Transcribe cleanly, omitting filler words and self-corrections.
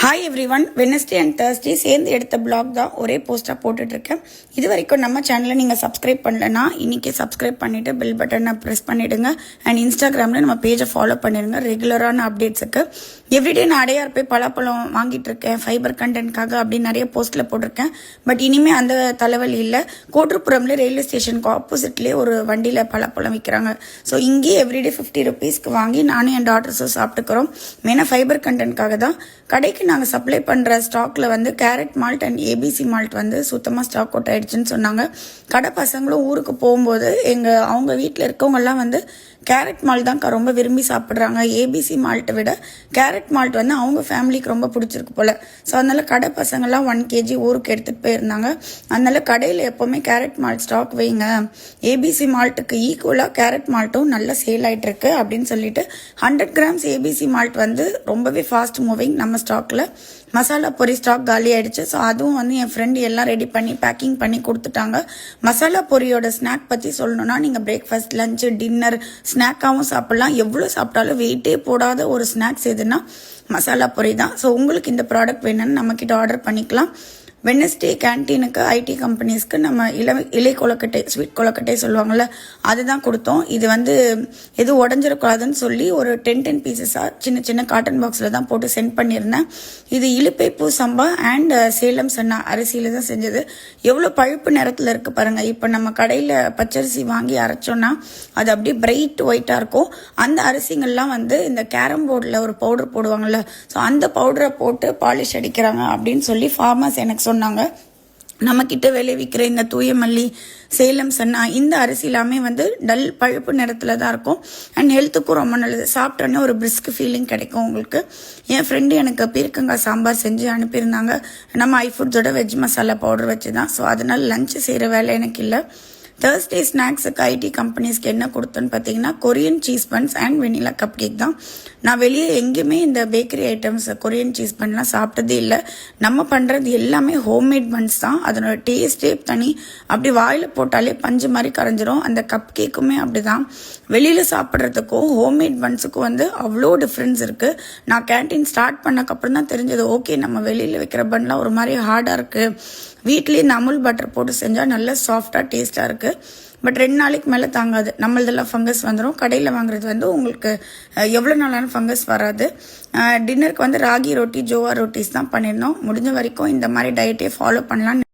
Hi every one. Wednesday and Thursday சேர்ந்து எடுத்த black தான் ஒரே போஸ்ட்டாக போட்டுட்ருக்கேன். இது வரைக்கும் நம்ம சேனலை நீங்கள் சப்ஸ்கிரைப் பண்ணலன்னா இன்றைக்கி சப்ஸ்கிரைப் பண்ணிவிட்டு பெல் பட்டனை ப்ரெஸ் பண்ணிவிடுங்க. அண்ட் இன்ஸ்டாகிராமில் நம்ம பேஜை ஃபாலோ பண்ணிடுங்க ரெகுலரான அப்டேட்ஸுக்கு. எவ்ரிடே நான் அடையார் போய் பலாப்பழம் வாங்கிட்டு இருக்கேன் ஃபைபர் கண்டென்ட்காக அப்படின்னு நிறைய போஸ்ட்டில் போட்டிருக்கேன். பட் இனிமேல் அந்த தலைவலி இல்லை. கோட்டுப்புறம்ல ரயில்வே ஸ்டேஷனுக்கு ஆப்போசிட்லேயே ஒரு வண்டியில் பலாப்பழம் விற்கிறாங்க. ஸோ இங்கேயே எவ்ரிடே 50 rupeesக்கு வாங்கி நானும் என் டாட்டர்ஸும் சாப்பிட்டுக்கிறோம். மெயினாக ஃபைபர் கண்டென்ட்காக தான். கடைக்கு நாங்கள் சப்ளை பண்ணுற ஸ்டாக்கில் வந்து carrot malt and ABC malt வந்து சுத்தமாக ஸ்டாக் அவுட் ஆயிடுச்சுன்னு சொன்னாங்க. கடை பசங்களும் ஊருக்கு போகும்போது அவங்க வீட்டில் இருக்கவங்கெல்லாம் வந்து கேரட் மால்ட் தான் ரொம்ப விரும்பி சாப்பிட்றாங்க. ஏபிசி மால்ட்டை விட கேரட் மால்ட் வந்து அவங்க ஃபேமிலிக்கு ரொம்ப பிடிச்சிருக்கு போல். ஸோ அதனால கடை பசங்கள்லாம் 1 kg ஊருக்கு எடுத்துகிட்டு போயிருந்தாங்க. அதனால கடையில் எப்போவுமே கேரட் மால்ட் ஸ்டாக் வைங்க, ஏபிசி மால்ட்டுக்கு ஈக்குவலாக கேரட் மால்ட்டும் நல்லா சேல் ஆகிட்டு இருக்கு அப்படின்னு சொல்லிட்டு 100 grams ஏபிசி மால்ட் வந்து ரொம்பவே ஃபாஸ்ட் மூவிங் நம்ம ஸ்டாக்கில். மசாலா பொரி ஸ்டாக் காலி ஆயிடுச்சு. ஸோ அதுவும் வந்து என் ஃப்ரெண்டு எல்லாம் ரெடி பண்ணி பேக்கிங் பண்ணி கொடுத்துட்டாங்க. மசாலா பொரியோட ஸ்நாக் பற்றி சொல்லணும்னா நீங்கள் பிரேக்ஃபாஸ்ட், லஞ்சு, டின்னர் ஸ்நாக்காகவும் சாப்பிட்லாம். எவ்வளோ சாப்பிட்டாலும் வெயிட்டே போடாத ஒரு ஸ்நாக்ஸ் எதுனா மசாலா பொரி தான். ஸோ உங்களுக்கு இந்த ப்ராடக்ட் வேணும்னு நம்மக்கிட்ட ஆர்டர் பண்ணிக்கலாம். வெனஸ்டே கேன்டீனுக்கு ஐடி கம்பெனிஸ்க்கு நம்ம இலை கொலக்கட்டை, ஸ்வீட் கொலக்கட்டை சொல்லுவாங்கள்ல, அதுதான் கொடுத்தோம். இது வந்து எதுவும் உடஞ்சிடக்கூடாதுன்னு சொல்லி ஒரு 10 பீசஸாக சின்ன சின்ன காட்டன் பாக்ஸில் தான் போட்டு சென்ட் பண்ணியிருந்தேன். இது இலுப்பைப்பூ சம்பா அண்ட் சேலம் சன்னா அரிசியில் தான் செஞ்சது. எவ்வளோ பழுப்பு நிறத்தில் இருக்குது பாருங்கள். இப்போ நம்ம கடையில் பச்சரிசி வாங்கி அரைச்சோன்னா அது அப்படியே பிரைட் ஒயிட்டாக இருக்கும். அந்த அரிசிங்கள்லாம் வந்து இந்த கேரம் போர்டில் ஒரு பவுடர் போடுவாங்கள்ல, ஸோ அந்த பவுடரை போட்டு பாலிஷ் அடிக்கிறாங்க அப்படின்னு சொல்லி ஃபார்மர்ஸ் எனக்கு சொன்னாங்க. நம்மக்கிட்ட விளைவிக்கிற இந்த தூய மல்லி, சேலம் சன்னா இந்த அரிசி எல்லாமே வந்து டல் பழுப்பு நிறத்தில் தான் இருக்கும். அண்ட் ஹெல்த்துக்கும் ரொம்ப நல்லது. சாப்பிட்டோன்னே ஒரு பிரிஸ்க் ஃபீலிங் கிடைக்கும் உங்களுக்கு. என் ஃப்ரெண்டு எனக்கு பீர்க்கங்காய் சாம்பார் செஞ்சு அனுப்பியிருந்தாங்க. நம்ம ஐஃபுட்ஸோட வெஜ் மசாலா பவுடர் வச்சு தான். ஸோ அதனால் லஞ்சு செய்கிற வேலை எனக்கு இல்லை. தேர்ஸ்டே ஸ்நாக்ஸுக்கு ஐடி கம்பெனிஸ்க்கு என்ன கொடுத்தோன்னு பார்த்தீங்கன்னா Korean cheese buns and vanilla cup cake தான். நான் வெளியே எங்கேயுமே இந்த பேக்கரி ஐட்டம்ஸ் கொரியன் சீஸ் பன்லாம் சாப்பிட்டதே இல்லை. நம்ம பண்ணுறது எல்லாமே ஹோம்மேட் பன்ஸ் தான். அதனோட டேஸ்ட்டே தனி. அப்படி வாயில் போட்டாலே பஞ்சு மாதிரி கரைஞ்சிரும். அந்த கப் கேக்குமே அப்படி தான். வெளியில் சாப்பிட்றதுக்கும் ஹோம்மேட் பன்ஸுக்கும் வந்து அவ்வளோ டிஃப்ரென்ஸ் இருக்குது. நான் கேன்டீன் ஸ்டார்ட் பண்ணக்கப்புறம் தான் தெரிஞ்சது, ஓகே நம்ம வெளியில் வைக்கிற பன்லாம் ஒரு மாதிரி ஹார்டாக இருக்குது, வீட்லேயே இந்த அமுல் பட்டர் போட்டு செஞ்சால் நல்லா சாஃப்டாக டேஸ்ட்டாக இருக்குது. பட் 2 நாளைக்கு மேலே தாங்காது. நம்மளதெல்லாம் ஃபங்கஸ் வந்துடும். கடையில் வாங்குறது வந்து உங்களுக்கு எவ்வளோ நாளான ஃபங்கஸ் வராது. டின்னருக்கு வந்து ராகி ரொட்டி, ஜோவா ரொட்டிஸ் தான் பண்ணியிருந்தோம். முடிஞ்ச வரைக்கும் இந்த மாதிரி டயட்டே ஃபாலோ பண்ணலாம்.